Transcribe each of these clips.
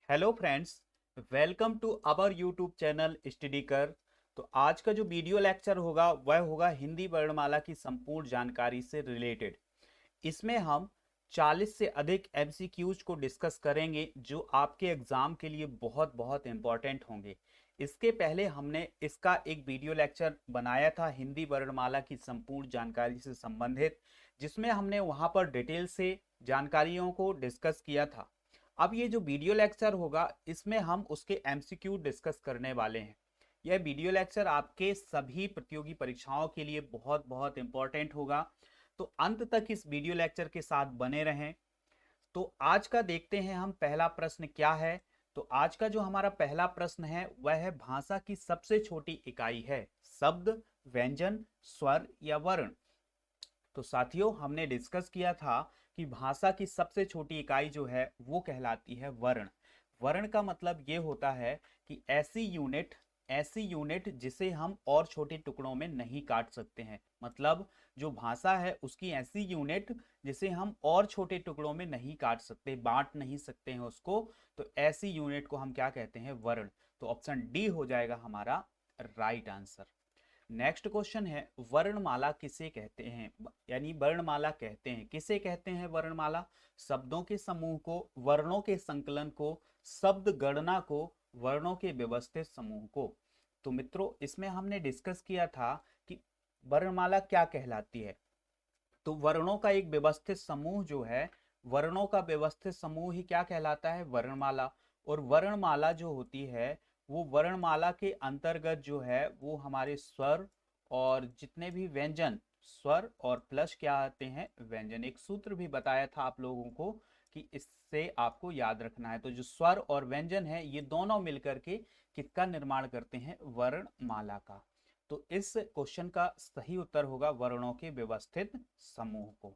Hello friends, welcome to our YouTube channel study कर। तो आज का जो वीडियो लेक्चर होगा वह होगा हिंदी वर्णमाला की संपूर्ण जानकारी से रिलेटेड। इसमें हम 40 से अधिक एमसीक्यूज को डिस्कस करेंगे जो आपके एग्जाम के लिए बहुत बहुत इंपॉर्टेंट होंगे। इसके पहले हमने इसका एक वीडियो लेक्चर बनाया था हिंदी वर्णमाला की संपूर्ण जानकारी से संबंधित, जिसमें हमने वहां पर डिटेल से जानकारियों को डिस्कस किया था। अब ये जो वीडियो लेक्चर होगा इसमें हम उसके एमसीक्यू डिस्कस करने वाले हैं। यह वीडियो लेक्चर आपके सभी प्रतियोगी परीक्षाओं के लिए बहुत बहुत इंपॉर्टेंट होगा, तो अंत तक इस वीडियो लेक्चर के साथ बने रहें। तो आज का देखते हैं हम पहला प्रश्न क्या है। तो आज का जो हमारा पहला प्रश्न है वह है भाषा की सबसे छोटी इकाई है शब्द, व्यंजन, स्वर या वर्ण। तो साथियों, हमने डिस्कस किया था कि भाषा की सबसे छोटी इकाई जो है वो कहलाती है वर्ण। वर्ण का मतलब ये होता है कि ऐसी यूनिट जिसे हम और छोटे टुकड़ों में नहीं काट सकते हैं। मतलब जो भाषा है उसकी ऐसी यूनिट जिसे हम और छोटे टुकड़ों में नहीं काट सकते, बांट नहीं सकते हैं उसको, तो ऐसी यूनिट को हम क्या कहते हैं? वर्ण। तो ऑप्शन डी हो जाएगा हमारा राइट आंसर। नेक्स्ट क्वेश्चन है वर्णमाला किसे कहते हैं? यानी वर्णमाला कहते हैं किसे कहते हैं? वर्णमाला शब्दों के समूह को, वर्णों के संकलन को, शब्द गणना को, वर्णों के व्यवस्थित समूह को। तो मित्रों, इसमें हमने डिस्कस किया था कि वर्णमाला क्या कहलाती है। तो वर्णों का एक व्यवस्थित समूह जो है, वर्णों का व्यवस्थित समूह ही क्या कहलाता है? वर्णमाला। और वर्णमाला जो होती है वो वर्णमाला के अंतर्गत जो है वो हमारे स्वर और जितने भी व्यंजन, स्वर और प्लस क्या आते हैं? व्यंजन। एक सूत्र भी बताया था आप लोगों को कि इससे आपको याद रखना है। तो जो स्वर और व्यंजन है ये दोनों मिलकर के किसका निर्माण करते हैं? वर्णमाला का। तो इस क्वेश्चन का सही उत्तर होगा वर्णों के व्यवस्थित समूह को।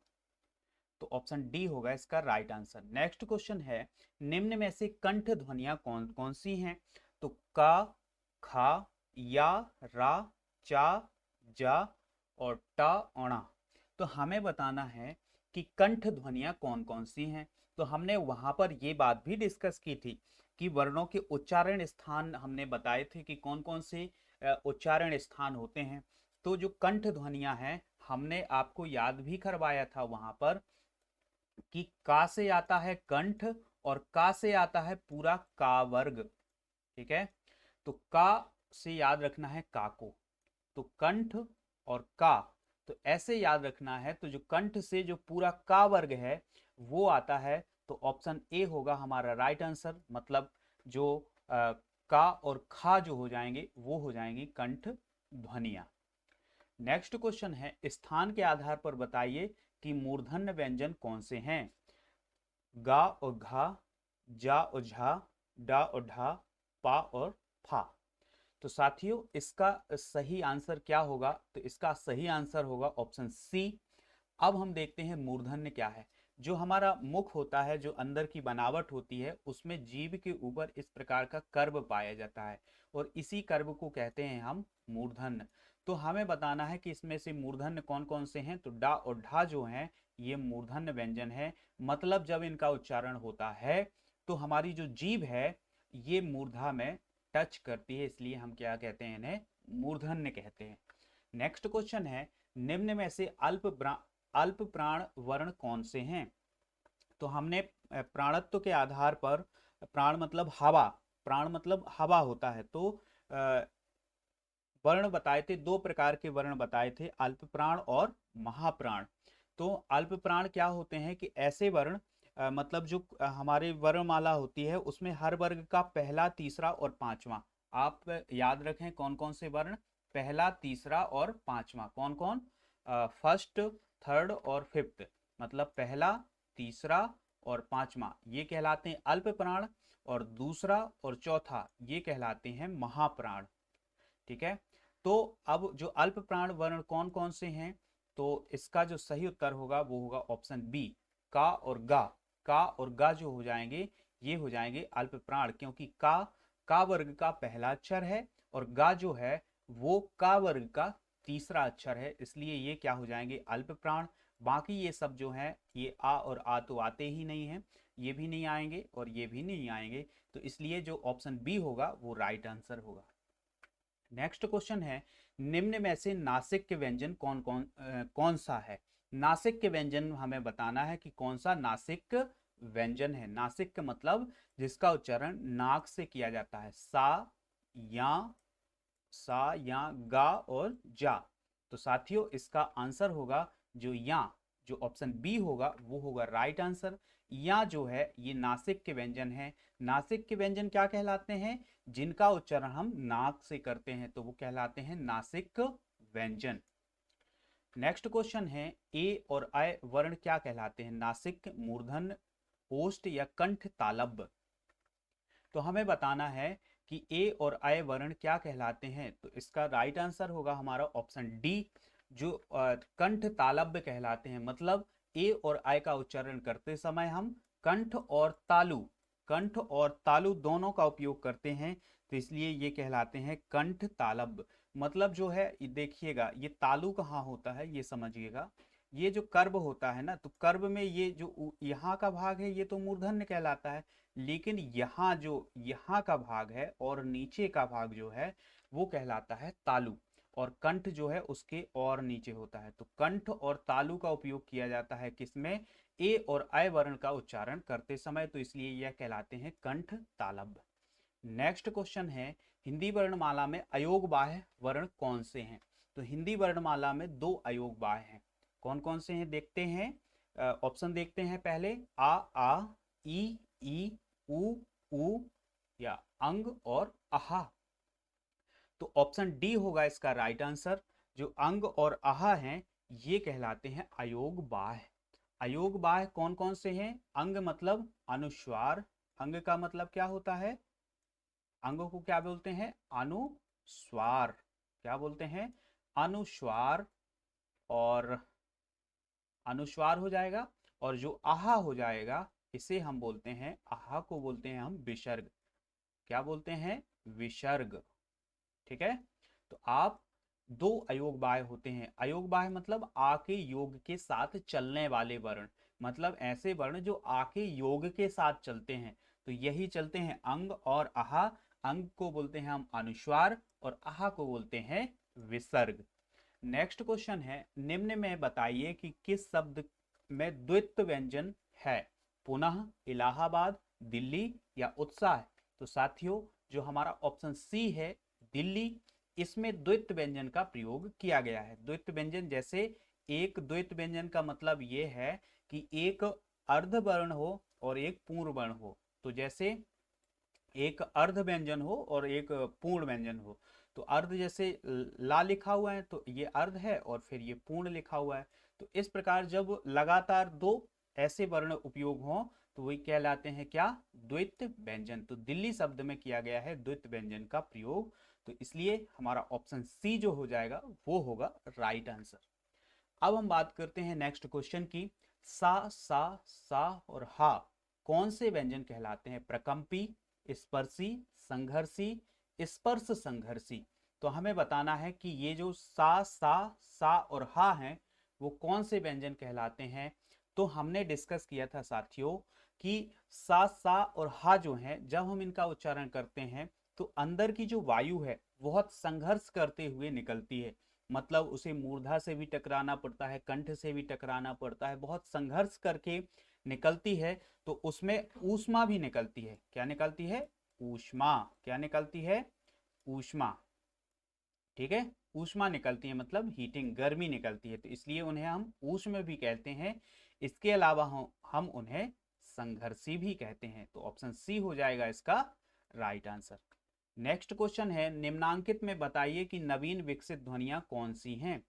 तो ऑप्शन डी होगा इसका राइट आंसर। नेक्स्ट क्वेश्चन है निम्न में से कंठ ध्वनियां कौन कौन सी हैं? तो का, खा, या, रा, चा, जा और टा, औणा। तो हमें बताना है कि कंठ ध्वनियां कौन कौन सी हैं। तो हमने वहां पर ये बात भी डिस्कस की थी कि वर्णों के उच्चारण स्थान हमने बताए थे कि कौन कौन से उच्चारण स्थान होते हैं। तो जो कंठ ध्वनियां हैं हमने आपको याद भी करवाया था वहां पर कि का से आता है कंठ और का से आता है पूरा का वर्ग। ठीक है, तो का से याद रखना है का को, तो कंठ और का, तो ऐसे याद रखना है। तो जो कंठ से जो पूरा का वर्ग है वो आता है, तो ऑप्शन ए होगा हमारा राइट आंसर। मतलब जो का और खा जो हो जाएंगे वो हो जाएंगी कंठ ध्वनिया। नेक्स्ट क्वेश्चन है स्थान के आधार पर बताइए कि मूर्धन्य व्यंजन कौन से हैं? गा और घा, जा और झा, डा और ढा, पा और फा। तो साथियों, इसका सही आंसर क्या होगा? तो इसका सही आंसर होगा ऑप्शन सी। अब हम देखते हैं मूर्धन्य क्या है। जो हमारा मुख होता है, जो अंदर की बनावट होती है, उसमें जीभ के ऊपर इस प्रकार का कर्व पाया जाता है और इसी कर्व को कहते हैं हम मूर्धन्य। तो हमें बताना है कि इसमें से मूर्धन्य कौन कौन से हैं। तो डा और ढा जो हैं ये मूर्धन्य व्यंजन है। मतलब जब इनका उच्चारण होता है तो हमारी जो जीभ है ये मूर्धा में टच करती है, इसलिए हम क्या कहते हैं? इन्हें मूर्धन्य कहते हैं। नेक्स्ट क्वेश्चन है निम्न में से अल्प प्राण वर्ण कौन से हैं? तो हमने प्राणत्व के आधार पर, प्राण मतलब हवा, प्राण मतलब हवा होता है, तो वर्ण बताए थे, दो प्रकार के वर्ण बताए थे, अल्प प्राण और महाप्राण। तो अल्प प्राण क्या होते हैं कि ऐसे वर्ण, मतलब जो हमारे वर्णमाला होती है उसमें हर वर्ग का पहला, तीसरा और पांचवा, आप याद रखें कौन कौन से वर्ण? पहला, तीसरा और पांचवा। कौन कौन? फर्स्ट, थर्ड और फिफ्थ। मतलब पहला, तीसरा और पांचवा ये कहलाते हैं अल्प प्राण, और दूसरा और चौथा ये कहलाते हैं महाप्राण। ठीक है, तो अब जो अल्प प्राण वर्ण कौन कौन से हैं? तो इसका जो सही उत्तर होगा वो होगा ऑप्शन बी, का और गा। का और गा जो हो जाएंगे ये हो जाएंगे अल्प प्राण, क्योंकि का वर्ग का पहला अक्षर है और गा जो है वो का वर्ग का तीसरा अक्षर है, इसलिए ये क्या हो जाएंगे? अल्प प्राण। बाकी ये सब जो है ये आ और आ तो आते ही नहीं हैं, ये भी नहीं आएंगे और ये भी नहीं आएंगे, तो इसलिए जो ऑप्शन बी होगा वो राइट आंसर होगा। नेक्स्ट क्वेश्चन है, निम्न में से नासिक के व्यंजन कौन सा है। नासिक के व्यंजन हमें बताना है कि कौन सा नासिक व्यंजन है। नासिक का मतलब जिसका उच्चारण नाक से किया जाता है, या सा या गा और जा। तो साथियों इसका आंसर होगा जो या, जो ऑप्शन बी होगा वो होगा राइट आंसर। या जो है ये नासिक के व्यंजन है। नासिक के व्यंजन क्या कहलाते हैं, जिनका उच्चारण हम नाक से करते हैं, तो वो कहलाते हैं नासिक व्यंजन। नेक्स्ट क्वेश्चन है, ए और अ वर्ण क्या कहलाते हैं। नासिक, मूर्धन, ओष्ठ या कंठ तालब्य। तो हमें बताना है कि ए और अ वर्ण क्या कहलाते हैं, तो इसका राइट आंसर होगा हमारा ऑप्शन डी, जो कंठ तालब्य कहलाते हैं। मतलब ए और अ का उच्चारण करते समय हम कंठ और तालु दोनों का उपयोग करते हैं, तो इसलिए ये कहलाते हैं कंठ तालब्य। मतलब जो है देखिएगा, ये तालु कहाँ होता है ये समझिएगा। ये जो कर्ब होता है ना, तो कर्ब में ये जो यहाँ का भाग है ये तो मूर्धन्य कहलाता है, लेकिन यहाँ जो यहाँ का भाग है और नीचे का भाग जो है वो कहलाता है तालु, और कंठ जो है उसके और नीचे होता है। तो कंठ और तालु का उपयोग किया जाता है किसमें, ए और अ वर्ण का उच्चारण करते समय, तो इसलिए यह कहलाते हैं कंठ तालब्य। नेक्स्ट क्वेश्चन है, हिंदी वर्णमाला में अयोगबाह्य वर्ण कौन से हैं। तो हिंदी वर्णमाला में दो अयोगबाह्य हैं, कौन कौन से हैं देखते हैं। ऑप्शन देखते हैं पहले, आ, ई, उ या अंग और आहा। तो ऑप्शन डी होगा इसका राइट आंसर। जो अंग और आहा हैं ये कहलाते हैं अयोग बाह्य। अयोग बाह्य कौन कौन से हैं। अंग मतलब अनुस्वार, अंग का मतलब क्या होता है, अंगों को क्या बोलते हैं, अनुस्वार। क्या बोलते हैं, अनुस्वार, और अनुस्वार हो जाएगा। और जो आहा हो जाएगा इसे हम बोलते हैं, आहा को बोलते हैं हम विसर्ग। क्या बोलते हैं, विसर्ग। ठीक है। तो आप दो अयोग बाह्य होते हैं। अयोग बाह्य मतलब आ के योग के साथ चलने वाले वर्ण, मतलब ऐसे वर्ण जो आ के योग के साथ चलते हैं, तो यही चलते हैं अंग और आहा। अंग को बोलते हैं हम अनुस्वार और आहा को बोलते हैं विसर्ग। नेक्स्ट क्वेश्चन है, निम्न में बताइए कि किस शब्द में द्वित्व व्यंजन है। पुनः, इलाहाबाद, दिल्ली या उत्साह। तो साथियों जो हमारा ऑप्शन सी है दिल्ली, इसमें द्वित्व व्यंजन का प्रयोग किया गया है। द्वित्व व्यंजन जैसे, एक द्वित्व व्यंजन का मतलब ये है कि एक अर्ध वर्ण हो और एक पूर्ण वर्ण हो। तो जैसे एक अर्ध व्यंजन हो और एक पूर्ण व्यंजन हो, तो अर्ध जैसे ला लिखा हुआ है तो ये अर्ध है, और फिर ये पूर्ण लिखा हुआ है। तो इस प्रकार जब लगातार दो ऐसे वर्ण उपयोग हों तो वही कहलाते हैं क्या, द्वित्व व्यंजन। तो दिल्ली शब्द में किया गया है द्वित्व व्यंजन का प्रयोग, तो इसलिए हमारा ऑप्शन सी जो हो जाएगा वो होगा राइट आंसर। अब हम बात करते हैं नेक्स्ट क्वेश्चन की, सा और हा कौन से व्यंजन कहलाते हैं। प्रकंपी, स्पर्शी, संघर्षी, स्पर्श संघर्षी। तो हमें बताना है कि ये जो सा और हा हैं वो कौन से व्यंजन कहलाते हैं। तो हमने डिस्कस किया था साथियों कि सा और हा जो हैं, जब हम इनका उच्चारण करते हैं तो अंदर की जो वायु है बहुत संघर्ष करते हुए निकलती है। मतलब उसे मूर्धा से भी टकराना पड़ता है, कंठ से भी टकराना पड़ता है, बहुत संघर्ष करके निकलती है। तो उसमें ऊष्मा भी निकलती है। क्या निकलती है, ऊष्मा। क्या निकलती है, ऊष्मा। ठीक है, ऊष्मा निकलती है मतलब हीटिंग, गर्मी निकलती है, तो इसलिए उन्हें हम ऊष्म भी कहते हैं। इसके अलावा हम उन्हें संघर्षी भी कहते हैं। तो ऑप्शन सी हो जाएगा इसका राइट आंसर। नेक्स्ट क्वेश्चन है, निम्नांकित में बताइए कि नवीन विकसित ध्वनियां कौन सी हैं।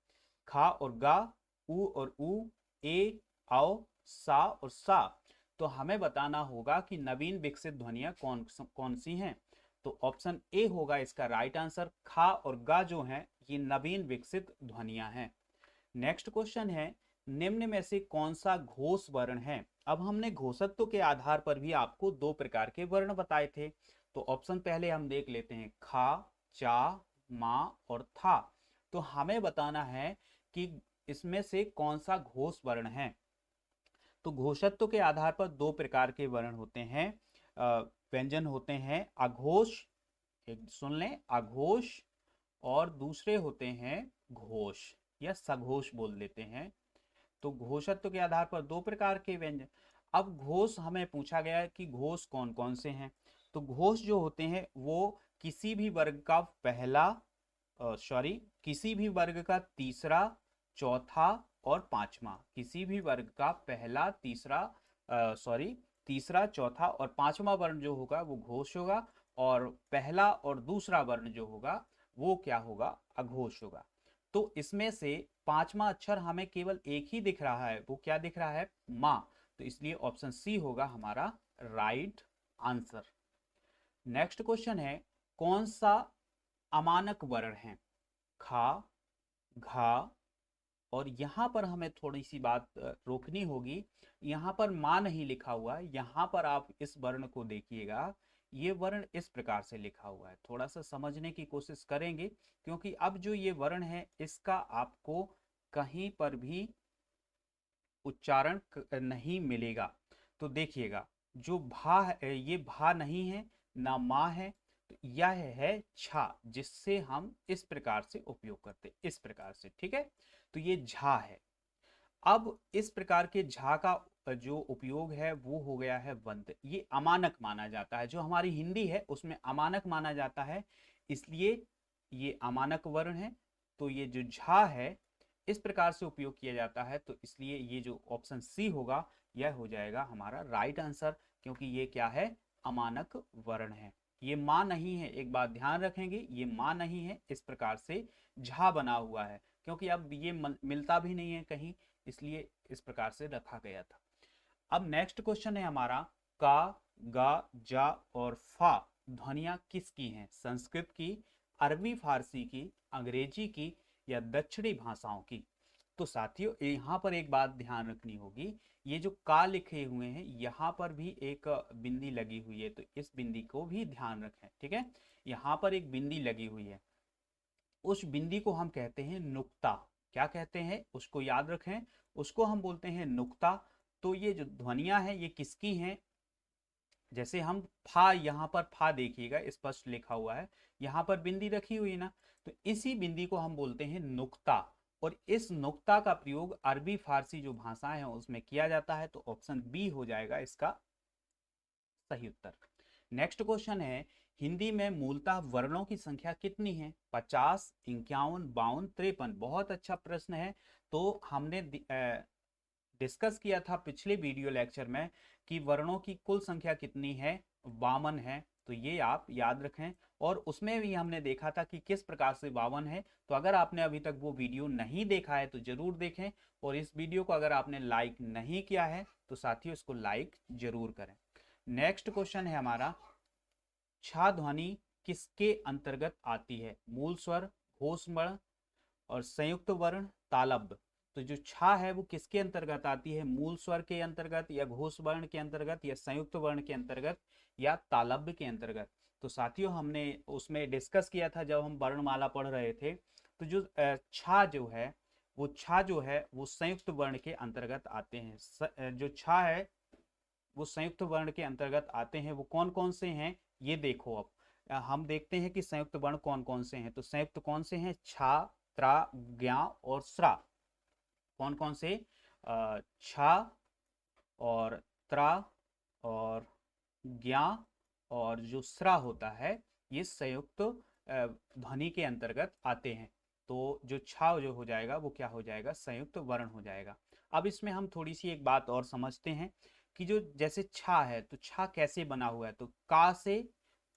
खा और गा, उ और ऊ, ए, आओ, सा और सा। तो हमें बताना होगा कि नवीन विकसित ध्वनियां कौन कौन सी हैं। तो ऑप्शन ए होगा इसका राइट आंसर। खा और गा जो हैं ये नवीन विकसित ध्वनियां हैं। नेक्स्ट क्वेश्चन है, निम्न में से कौन सा घोष वर्ण है। अब हमने घोषत्व के आधार पर भी आपको दो प्रकार के वर्ण बताए थे। तो ऑप्शन पहले हम देख लेते हैं, खा, चा, मा और था। तो हमें बताना है कि इसमें से कौन सा घोष वर्ण है? तो घोषत्व के आधार पर दो प्रकार के वर्ण होते हैं, व्यंजन होते हैं, अघोष, एक सुन लें, अघोष, और दूसरे होते हैं घोष या सघोष बोल देते हैं। तो घोषत्व के आधार पर दो प्रकार के व्यंजन। अब घोष हमें पूछा गया है कि घोष कौन कौन से हैं। तो घोष जो होते हैं वो किसी भी वर्ग का पहला, किसी भी वर्ग का तीसरा, चौथा और पांचवा, किसी भी वर्ग का पहला, तीसरा, तीसरा, चौथा और पांचवा वर्ण जो होगा वो घोष होगा, और पहला और दूसरा वर्ण जो होगा वो क्या होगा? अघोष होगा। तो इसमें से पांचवा अक्षर हमें केवल एक ही दिख रहा है, वो क्या दिख रहा है? मां। तो इसलिए ऑप्शन सी होगा हमारा राइट आंसर। नेक्स्ट क्वेश्चन है, कौन सा अमानक वर्ण है? खा, घा, और यहां पर हमें थोड़ी सी बात रोकनी होगी। यहां पर मां नहीं लिखा हुआ है, यहां पर आप इस वर्ण को देखिएगा, ये वर्ण इस प्रकार से लिखा हुआ है। थोड़ा सा समझने की कोशिश करेंगे, क्योंकि अब जो ये वर्ण है इसका आपको कहीं पर भी उच्चारण नहीं मिलेगा। तो देखिएगा, जो भा है ये भा नहीं है, ना माँ है, तो यह है छा, जिससे हम इस प्रकार से उपयोग करते, इस प्रकार से, ठीक है। तो ये झा है। अब इस प्रकार के झा का जो उपयोग है वो हो गया है वंत। ये अमानक माना जाता है, जो हमारी हिंदी है उसमें अमानक माना जाता है, इसलिए ये अमानक वर्ण है। तो ये जो झा है इस प्रकार से उपयोग किया जाता है, तो इसलिए ये जो ऑप्शन सी होगा यह हो जाएगा हमारा राइट आंसर, क्योंकि ये क्या है? अमानक वर्ण है। ये मां नहीं है, एक बात ध्यान रखेंगे, ये मां नहीं है, इस प्रकार से झा बना हुआ है, क्योंकि अब ये मिलता भी नहीं है कहीं, इसलिए इस प्रकार से रखा गया था। अब नेक्स्ट क्वेश्चन है हमारा, का, गा, जा और फा ध्वनियां किसकी हैं? संस्कृत की, अरबी फारसी की, अंग्रेजी की या दक्षिणी भाषाओं की? तो साथियों यहाँ पर एक बात ध्यान रखनी होगी, ये जो का लिखे हुए हैं यहाँ पर भी एक बिंदी लगी हुई है, तो इस बिंदी को भी ध्यान रखें, ठीक है। यहाँ पर एक बिंदी लगी हुई है, उस बिंदी को हम कहते हैं नुक्ता। क्या कहते हैं? उसको याद रखें, उसको हम बोलते हैं नुक्ता। तो ये जो ध्वनियां हैं ये किसकी हैं? जैसे हम फा, यहाँ पर फा देखिएगा स्पष्ट लिखा हुआ है, यहाँ पर बिंदी रखी हुई ना, तो इसी बिंदी को हम बोलते हैं नुक्ता। और इस नुक्ता का प्रयोग अरबी फारसी जो भाषाएं हैं उसमें किया जाता है, तो ऑप्शन बी हो जाएगा इसका सही उत्तर। नेक्स्ट क्वेश्चन है, हिंदी में मूलतः वर्णों की संख्या कितनी है? 50, 51, 52, 53? बहुत अच्छा प्रश्न है। तो हमने डिस्कस किया था पिछले वीडियो लेक्चर में कि वर्णों की कुल संख्या कितनी है? 52 है। तो ये आप याद रखें, और उसमें भी हमने देखा था कि किस प्रकार से 52 है। तो अगर आपने अभी तक वो वीडियो नहीं देखा है तो जरूर देखें, और इस वीडियो को अगर आपने लाइक नहीं किया है तो साथियों इसको लाइक जरूर करें। नेक्स्ट क्वेश्चन है हमारा, छा ध्वनि किसके अंतर्गत आती है? मूल स्वर, घोष वर्ण और संयुक्त वर्ण, तालब्य? तो जो छा है वो किसके अंतर्गत आती है? मूल स्वर के अंतर्गत, या घोष वर्ण के अंतर्गत, या संयुक्त वर्ण के अंतर्गत, या तालब्य के अंतर्गत? तो साथियों हमने उसमें डिस्कस किया था जब हम वर्णमाला पढ़ रहे थे, तो जो छा जो है वो संयुक्त वर्ण के अंतर्गत आते हैं। जो छा है वो संयुक्त वर्ण के अंतर्गत आते हैं। वो कौन कौन से हैं ये देखो। अब हम देखते हैं कि संयुक्त वर्ण कौन कौन से हैं। तो संयुक्त कौन से हैं? छा, त्रा, ज्ञा और स्रा। कौन कौन से? छा और त्रा और ज्ञा और जो स्रा होता है, ये संयुक्त ध्वनि के अंतर्गत आते हैं। तो जो छा जो हो जाएगा वो क्या हो जाएगा? संयुक्त वर्ण हो जाएगा। अब इसमें हम थोड़ी सी एक बात और समझते हैं कि जो जैसे छा है, तो छा कैसे बना हुआ है? तो का से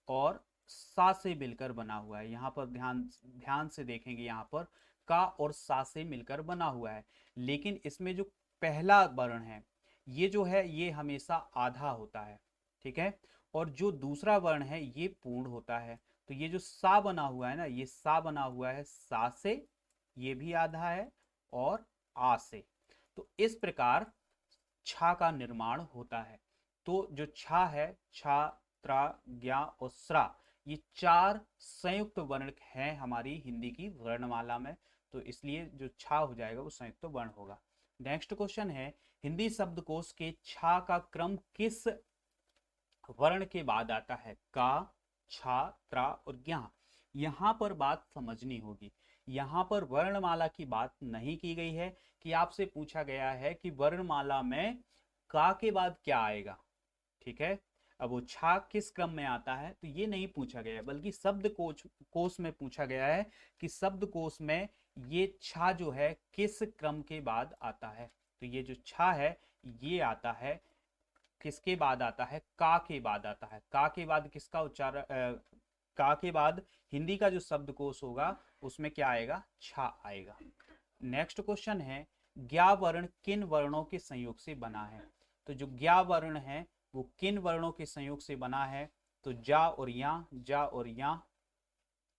और सा से मिलकर बना हुआ है। यहाँ पर ध्यान ध्यान से देखेंगे, यहाँ पर का और सा से मिलकर बना हुआ है, लेकिन इसमें जो पहला वर्ण है ये जो है ये हमेशा आधा होता है, ठीक है। और जो दूसरा वर्ण है ये पूर्ण होता है। तो ये जो सा बना हुआ है ना, ये सा बना हुआ है सा से, ये भी आधा है, और आ से। तो इस प्रकार छा का निर्माण होता है। तो जो छा है, छा, त्रा, ज्ञा और स्रा, ये चार संयुक्त वर्ण हैं हमारी हिंदी की वर्णमाला में। तो इसलिए जो छा हो जाएगा वो संयुक्त वर्ण होगा। नेक्स्ट क्वेश्चन है, हिंदी शब्दकोश के छा का क्रम किस वर्ण के बाद आता है? का, छा, त्रा और ज्ञा। यहां पर बात समझनी होगी, यहां पर वर्णमाला की बात नहीं की गई है कि आपसे पूछा गया है कि वर्णमाला में का के बाद क्या आएगा, ठीक है। अब वो छा किस क्रम में आता है तो ये नहीं पूछा गया है, बल्कि शब्द कोश में पूछा गया है कि शब्द कोश में ये छा जो है किस क्रम के बाद आता है। तो ये जो छा है ये आता है किसके बाद आता है? का के बाद आता है। का के बाद किसका उच्चारण, का के बाद हिंदी का जो शब्दकोश होगा उसमें क्या आएगा? छा आएगा। नेक्स्ट क्वेश्चन है, ज्ञा वर्ण किन वर्णों के संयोग से बना है? तो जो ज्ञा वर्ण है वो किन वर्णों के संयोग से बना है? तो जा और या, जा और या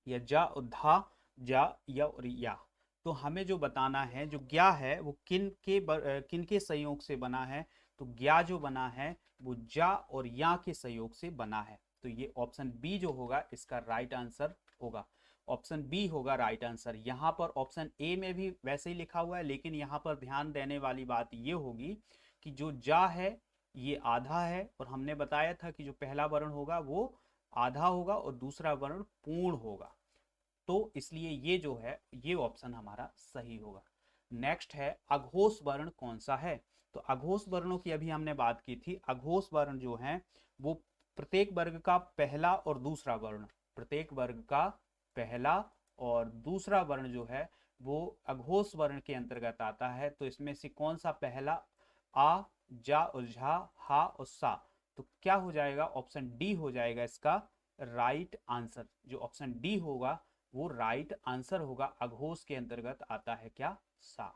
जा और धा, जा या और या। तो हमें जो बताना है जो ज्ञा है वो किन के संयोग से बना है? तो ज्ञा जो बना है वो जा और या के संयोग से बना है। तो ये ऑप्शन बी जो होगा इसका राइट आंसर होगा। ऑप्शन बी होगा राइट आंसर। यहाँ पर ऑप्शन ए में भी वैसे ही लिखा हुआ है, लेकिन यहाँ पर ध्यान देने वाली बात ये होगी कि जो जा है ये आधा है, और हमने बताया था कि जो पहला वर्ण होगा वो आधा होगा और दूसरा वर्ण पूर्ण होगा। तो इसलिए ये जो है ये ऑप्शन हमारा सही होगा। नेक्स्ट है, अघोष वर्ण कौन सा है? तो अघोष वर्णों की अभी हमने बात की थी। अघोष वर्ण जो है वो प्रत्येक वर्ग का पहला और दूसरा वर्ण, प्रत्येक वर्ग का पहला और दूसरा वर्ण जो है वो अघोष वर्ण के अंतर्गत आता है। तो इसमें से कौन सा पहला? आ, जा और झा, हा और सा। तो क्या हो जाएगा? ऑप्शन डी हो जाएगा इसका राइट आंसर। जो ऑप्शन डी होगा वो राइट आंसर होगा। अघोष के अंतर्गत आता है क्या? सा।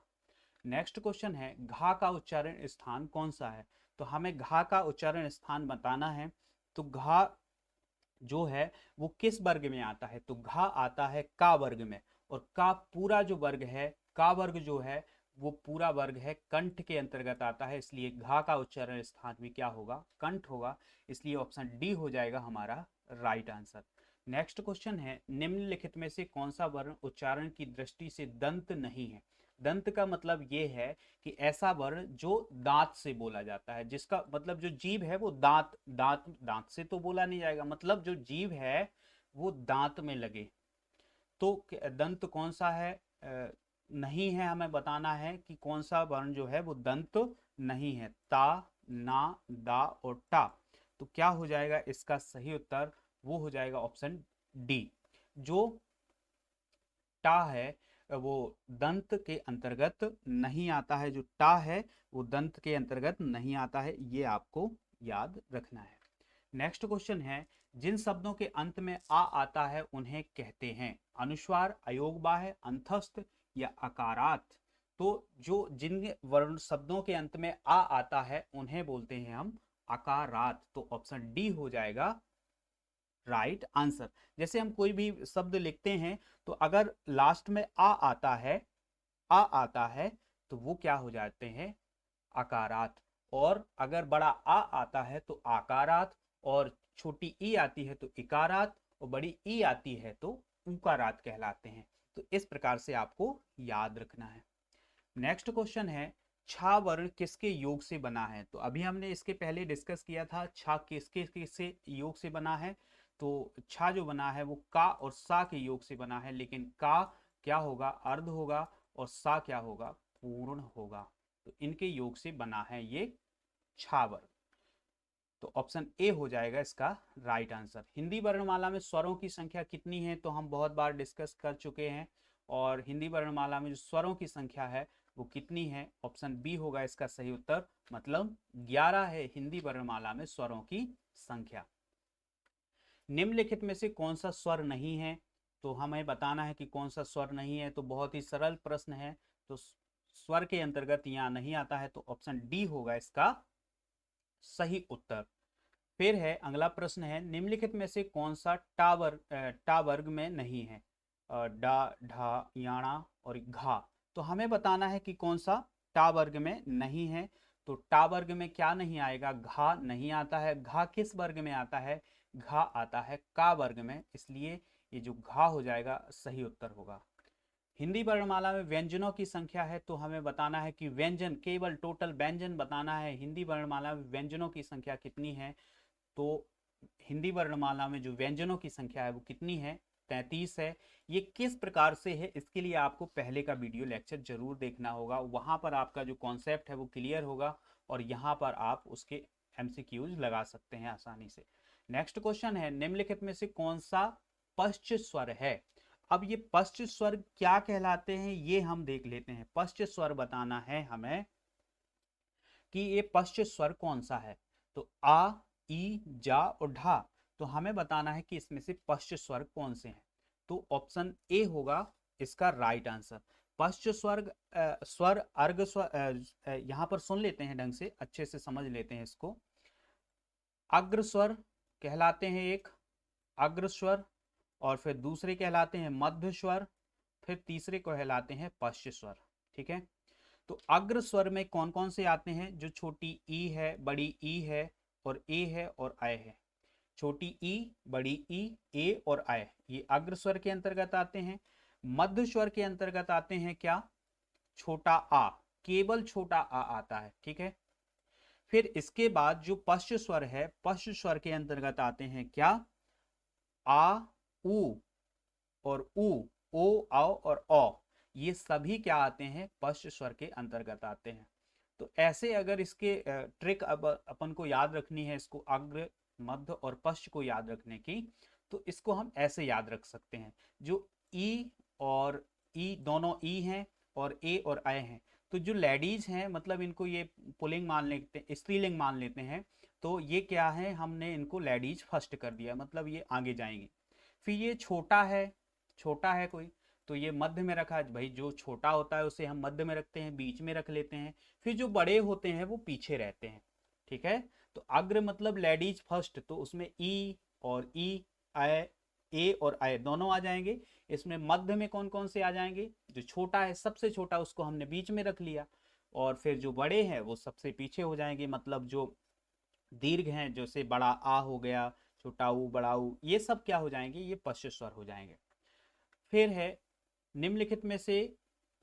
नेक्स्ट क्वेश्चन है, घा का उच्चारण स्थान कौन सा है? तो हमें घा का उच्चारण स्थान बताना है। तो घा जो है वो किस वर्ग में आता है? तो घा आता है का वर्ग में, और का पूरा जो वर्ग है, का वर्ग जो है वो पूरा वर्ग है कंठ के अंतर्गत आता है, इसलिए घा का उच्चारण स्थान भी क्या होगा? कंठ होगा। इसलिए ऑप्शन डी हो जाएगा हमारा राइट आंसर। नेक्स्ट क्वेश्चन है, निम्नलिखित में से कौन सा वर्ण उच्चारण की दृष्टि से दंत नहीं है? दंत का मतलब ये है कि ऐसा वर्ण जो दांत से बोला जाता है, जिसका मतलब जो जीभ है वो दांत दांत दांत से तो बोला नहीं जाएगा, मतलब जो जीभ है वो दांत में लगे। तो दंत कौन सा है? नहीं है, हमें बताना है कि कौन सा वर्ण जो है वो दंत नहीं है। ता, ना, दा और टा। तो क्या हो जाएगा इसका सही उत्तर? वो हो जाएगा ऑप्शन डी। जो टा है वो दंत के अंतर्गत नहीं आता है। जो टा है वो दंत के अंतर्गत नहीं आता है, ये आपको याद रखना है। नेक्स्ट क्वेश्चन है, जिन शब्दों के अंत में आ आता है उन्हें कहते हैं? अनुस्वार, अयोगबाह्य, अंतस्थ या अकारात। तो जो जिन वर्ण शब्दों के अंत में आ आता है उन्हें बोलते हैं हम अकारात। तो ऑप्शन डी हो जाएगा राइट आंसर। जैसे हम कोई भी शब्द लिखते हैं तो अगर लास्ट में आ आता है, आ आता है तो वो क्या हो जाते हैं? आकारात। और अगर बड़ा आ आता है तो आकारात, और छोटी ई आती है तो इकारात, और बड़ी ई आती है तो उकारात कहलाते हैं। तो इस प्रकार से आपको याद रखना है। नेक्स्ट क्वेश्चन है, छा वर्ण किसके योग से बना है? तो अभी हमने इसके पहले डिस्कस किया था छा किसके किससे योग से बना है। तो छा जो बना है वो का और सा के योग से बना है, लेकिन का क्या होगा? अर्ध होगा, और सा क्या होगा? पूर्ण होगा। तो इनके योग से बना है ये छा वर्ण। तो ऑप्शन ए हो जाएगा इसका राइट आंसर। हिंदी वर्णमाला में स्वरों की संख्या कितनी है? तो हम बहुत बार डिस्कस कर चुके हैं, और हिंदी वर्णमाला में जो स्वरों की संख्या है वो कितनी है? ऑप्शन बी होगा इसका सही उत्तर, मतलब 11 है हिंदी वर्णमाला में स्वरों की संख्या। निम्नलिखित में से कौन सा स्वर नहीं है? तो हमें बताना है कि कौन सा स्वर नहीं है। तो बहुत ही सरल प्रश्न है, तो स्वर के अंतर्गत यहाँ नहीं आता है, तो ऑप्शन डी होगा इसका सही उत्तर। फिर है अगला प्रश्न है, निम्नलिखित में से कौन सा टा वर्ग में नहीं है? डा, ढा, याणा और घा। तो हमें बताना है कि कौन सा टा वर्ग में नहीं है। तो टा वर्ग में क्या नहीं आएगा? घा नहीं आता है। घा किस वर्ग में आता है? घा आता है का वर्ग में, इसलिए ये जो घा हो जाएगा सही उत्तर होगा। हिंदी वर्णमाला में व्यंजनों की संख्या है तो हमें बताना है कि व्यंजन, केवल टोटल व्यंजन बताना है। हिंदी वर्णमाला में व्यंजनों की संख्या कितनी है? तो हिंदी वर्णमाला में जो व्यंजनों की संख्या है वो कितनी है? 33 है। ये किस प्रकार से है, इसके लिए आपको पहले का वीडियो लेक्चर जरूर देखना होगा, वहां पर आपका जो कॉन्सेप्ट है वो क्लियर होगा और यहाँ पर आप उसके एमसीक्यूज लगा सकते हैं आसानी से। नेक्स्ट क्वेश्चन है, निम्नलिखित में से कौन सा पश्च स्वर है? अब ये पश्च स्वर क्या कहलाते हैं ये हम देख लेते हैं। पश्च स्वर बताना है हमें कि ये पश्च स्वर कौन सा है। तो आ, ई, जा और ढा, तो हमें बताना है कि इसमें से पश्च स्वर कौन से हैं। तो ऑप्शन ए होगा इसका राइट आंसर। पश्च स्वर स्वर अर्घ स्वर, यहां पर सुन लेते हैं, ढंग से अच्छे से समझ लेते हैं इसको। अग्र स्वर कहलाते हैं एक, अग्र स्वर, और फिर दूसरे कहलाते हैं मध्य स्वर, फिर तीसरे कहलाते हैं पश्च स्वर। ठीक है, तो अग्र स्वर में कौन कौन से आते हैं? जो छोटी ई है, बड़ी ई है और ए है और आय है। छोटी ई, बड़ी ई, ए और आय, ये अग्र स्वर के अंतर्गत आते हैं। मध्य स्वर के अंतर्गत आते हैं क्या? छोटा आ, केवल छोटा आ आता है। ठीक है, फिर इसके बाद जो पश्च स्वर है, पश्च स्वर के अंतर्गत आते हैं क्या? आ, उ और उ, ओ, आओ और औ, ये सभी क्या आते हैं? पश्च स्वर के अंतर्गत आते हैं। तो ऐसे अगर इसके ट्रिक अब अपन को याद रखनी है, इसको अग्र, मध्य और पश्च को याद रखने की, तो इसको हम ऐसे याद रख सकते हैं। जो ई और ई दोनों ई हैं और ए और आय हैं, तो जो लेडीज हैं, मतलब इनको ये पुलिंग मान लेते हैं, स्त्रीलिंग मान लेते हैं, तो ये क्या है, हमने इनको लेडीज फर्स्ट कर दिया, मतलब ये आगे जाएंगी। फिर ये छोटा है, छोटा है कोई, तो ये मध्य में रखा है भाई। जो छोटा होता है उसे हम मध्य में रखते हैं, बीच में रख लेते हैं। फिर जो बड़े होते हैं वो पीछे रहते हैं। ठीक है, तो अग्र मतलब लेडीज फर्स्ट, तो उसमें ई और ई, आय, ए और आय दोनों आ जाएंगे। इसमें मध्य में कौन कौन से आ जाएंगे? जो छोटा है, सबसे छोटा, उसको हमने बीच में रख लिया, और फिर जो बड़े हैं वो सबसे पीछे हो जाएंगे। मतलब जो दीर्घ हैं, जैसे बड़ा आ हो गया, छोटा ऊ, बड़ा ऊ, ये सब क्या हो जाएंगे? ये पश्च स्वर हो जाएंगे। फिर है, निम्नलिखित में से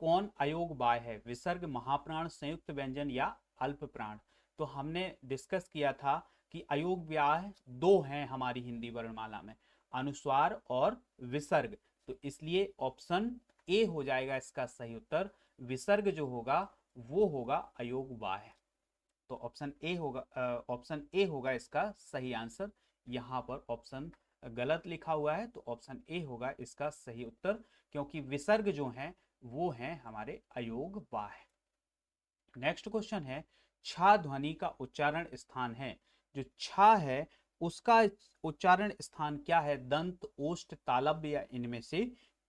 कौन अयोग बाय है? विसर्ग, महाप्राण, संयुक्त व्यंजन या अल्प प्राण? तो हमने डिस्कस किया था कि अयोग व्याह दो हैं हमारी हिंदी वर्णमाला में, अनुस्वार और विसर्ग। तो इसलिए ऑप्शन ए हो जाएगा इसका सही उत्तर। विसर्ग जो होगा वो होगा अयोग बाय। तो ऑप्शन ए होगा, ऑप्शन ए होगा इसका सही आंसर। यहाँ पर ऑप्शन गलत लिखा हुआ है, तो ऑप्शन ए होगा इसका सही उत्तर, क्योंकि विसर्ग जो हैं वो हैं हमारे अयोग बाह्य। नेक्स्ट क्वेश्चन है, छा ध्वनि का उच्चारण स्थान है। जो छा है उसका उच्चारण स्थान क्या है? दंत, ओष्ठ, तालव्य या इनमें से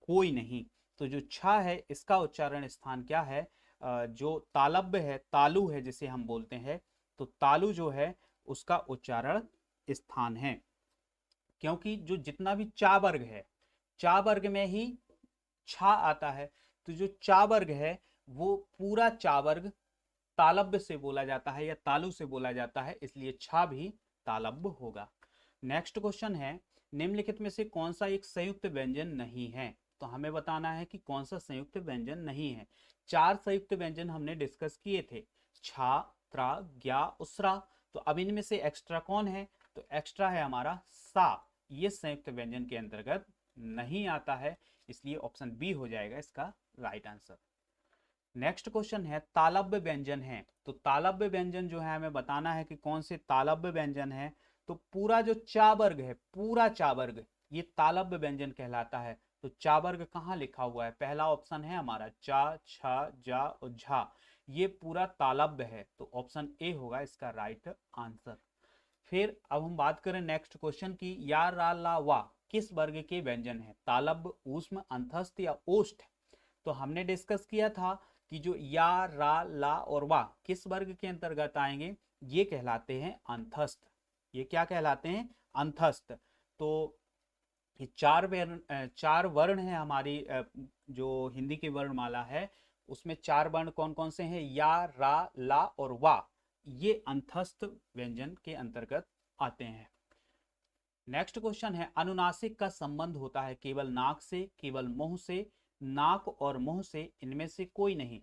कोई नहीं। तो जो छा है इसका उच्चारण स्थान क्या है? जो तालव्य है, तालु है जिसे हम बोलते हैं, तो तालु जो है उसका उच्चारण स्थान है। क्योंकि जो जितना भी चा वर्ग है, चा वर्ग में ही छा आता है, तो जो चा वर्ग है वो पूरा चा वर्ग तालव्य से बोला जाता है या तालु से बोला जाता है, इसलिए छा भी तालव्य होगा। नेक्स्ट क्वेश्चन है, निम्नलिखित में से कौन सा एक संयुक्त व्यंजन नहीं है? तो हमें बताना है कि कौन सा संयुक्त व्यंजन नहीं है। चार संयुक्त व्यंजन हमने डिस्कस किए थे, छा, त्रा, ज्ञा, उसरा। तो अब इनमें से एक्स्ट्रा कौन है? तो एक्स्ट्रा है हमारा सा, ये संयुक्त व्यंजन के अंतर्गत नहीं आता है, इसलिए ऑप्शन बी हो जाएगा इसका राइट आंसर। नेक्स्ट क्वेश्चन है, तालव्य व्यंजन है। तो तालव्य व्यंजन जो है हमें बताना है कि कौन से तालव्य व्यंजन है। तो पूरा जो चा वर्ग है, पूरा चा वर्ग, ये तालव्य व्यंजन कहलाता है। तो चा वर्ग कहाँ लिखा हुआ है? पहला ऑप्शन है हमारा, चा, छा, जा और झा, ये पूरा तालव्य है, तो ऑप्शन ए होगा इसका राइट आंसर। फिर अब हम बात करें नेक्स्ट क्वेश्चन की, या, रा, ला, वा किस वर्ग के व्यंजन है? तालव्य, ऊष्म, अंतस्थ या ओष्ठ? तो हमने डिस्कस किया था कि जो या, रा, ला और वा किस वर्ग के अंतर्गत आएंगे? ये कहलाते हैं अंतस्थ। ये क्या कहलाते हैं? अंतस्थ। तो ये चार वर्ण है हमारी जो हिंदी की वर्णमाला है, उसमें चार वर्ण कौन कौन से हैं? या, रा, ला और वा, ये अंतस्थ व्यंजन के अंतर्गत आते हैं। नेक्स्ट क्वेश्चन है, अनुनासिक का संबंध होता है केवल नाक से, केवल मुंह से, नाक और मुंह से इनमें से कोई नहीं।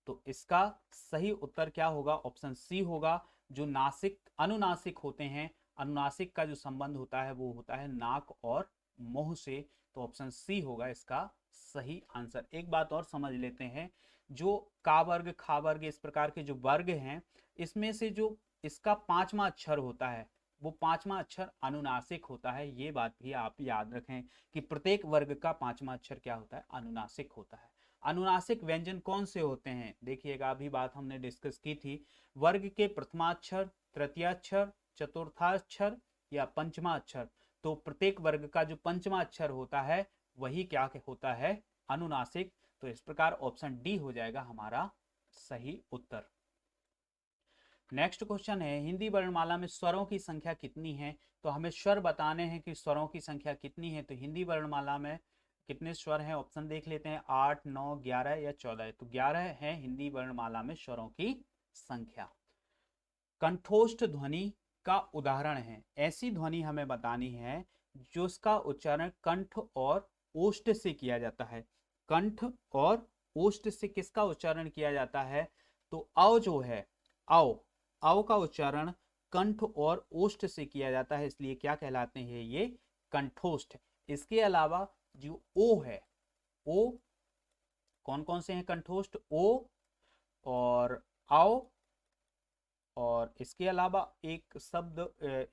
तो इसका सही उत्तर क्या होगा? ऑप्शन सी होगा। जो नासिक अनुनासिक होते हैं, अनुनासिक का जो संबंध होता है वो होता है नाक और मुंह से। तो ऑप्शन सी होगा इसका सही आंसर। एक बात और समझ लेते हैं, जो का वर्ग, खा वर्ग, इस प्रकार के जो वर्ग हैं, इसमें से जो इसका पांचवा अक्षर होता है वो पांचवा अक्षर अनुनासिक होता है। ये बात भी आप याद रखें कि प्रत्येक वर्ग का पांचवा अक्षर क्या होता है? अनुनासिक होता है। अनुनासिक व्यंजन कौन से होते हैं? देखिएगा, अभी बात हमने डिस्कस की थी, वर्ग के प्रथमाक्षर, तृतीयाक्षर, चतुर्थाक्षर या पंचमा अक्षर। तो प्रत्येक वर्ग का जो पंचमा अक्षर होता है वही क्या होता है? अनुनासिक। तो इस प्रकार ऑप्शन डी हो जाएगा हमारा सही उत्तर। नेक्स्ट क्वेश्चन है, हिंदी वर्णमाला में स्वरों की संख्या कितनी है? तो हमें स्वर बताने हैं कि स्वरों की संख्या कितनी है। तो हिंदी वर्णमाला में कितने स्वर हैं? ऑप्शन देख लेते हैं, 8, 9, 11 या 14। तो 11 है हिंदी वर्णमाला में स्वरों की संख्या। कंठोष्ठ ध्वनि का उदाहरण है, ऐसी ध्वनि हमें बतानी है जिसका उच्चारण कंठ और ओष्ठ से किया जाता है। कंठ और ओष्ठ से किसका उच्चारण किया जाता है? तो अ जो है, अव का उच्चारण कंठ और ओष्ठ से किया जाता है, इसलिए क्या कहलाते हैं? ये कंठोष्ठ। इसके अलावा जो ओ है, ओ कौन कौन से हैं कंठोष्ठ? ओ और आओ, और इसके अलावा एक शब्द,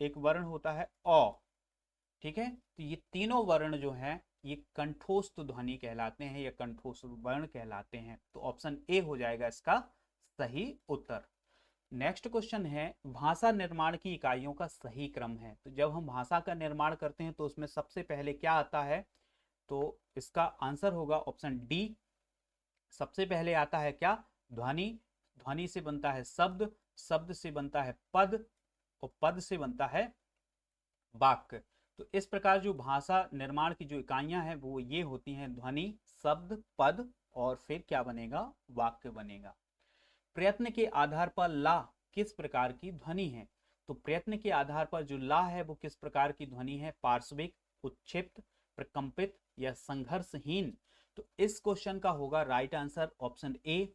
एक वर्ण होता है अ। ठीक है, तो ये तीनों वर्ण जो हैं ये कंठोस्थ ध्वनि कहलाते हैं या कंठोस्थ वर्ण कहलाते हैं। तो ऑप्शन ए हो जाएगा इसका सही उत्तर। नेक्स्ट क्वेश्चन है, भाषा निर्माण की इकाइयों का सही क्रम है। तो जब हम भाषा का निर्माण करते हैं तो उसमें सबसे पहले क्या आता है? तो इसका आंसर होगा ऑप्शन डी। सबसे पहले आता है क्या? ध्वनि। ध्वनि से बनता है शब्द, शब्द से बनता है पद, और पद से बनता है वाक्य। तो इस प्रकार जो भाषा निर्माण की जो इकाइयां हैं वो ये होती हैं, ध्वनि, शब्द, पद, और फिर क्या बनेगा? वाक्य बनेगा। प्रयत्न के आधार पर ला किस प्रकार की ध्वनि है? तो प्रयत्न के आधार पर जो ला है वो किस प्रकार की ध्वनि है? पार्श्विक, उत्क्षिप्त, प्रकंपित या संघर्षहीन। तो इस क्वेश्चन का होगा राइट आंसर ऑप्शन ए,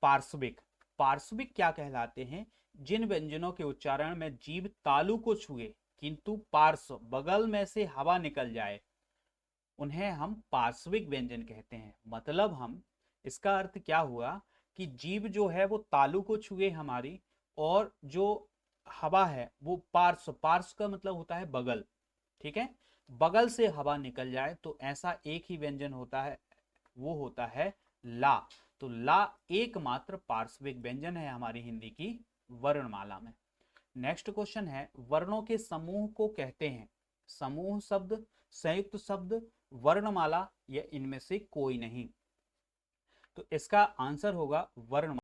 पार्श्विक। पार्श्विक क्या कहलाते हैं? जिन व्यंजनों के उच्चारण में जीभ तालु को छुए किंतु पार्श्व, बगल में से हवा निकल जाए, उन्हें हम पार्श्विक व्यंजन कहते हैं। मतलब हम, इसका अर्थ क्या हुआ कि जीभ जो है वो तालु को छुए हमारी, और जो हवा है वो पार्श्व, पार्श्व का मतलब होता है बगल। ठीक है, बगल से हवा निकल जाए, तो ऐसा एक ही व्यंजन होता है, वो होता है ला। तो ला एकमात्र पार्श्विक व्यंजन है हमारी हिंदी की वर्णमाला में। नेक्स्ट क्वेश्चन है, वर्णों के समूह को कहते हैं समूह शब्द, संयुक्त शब्द, वर्णमाला या इनमें से कोई नहीं। तो इसका आंसर होगा वर्णमाला।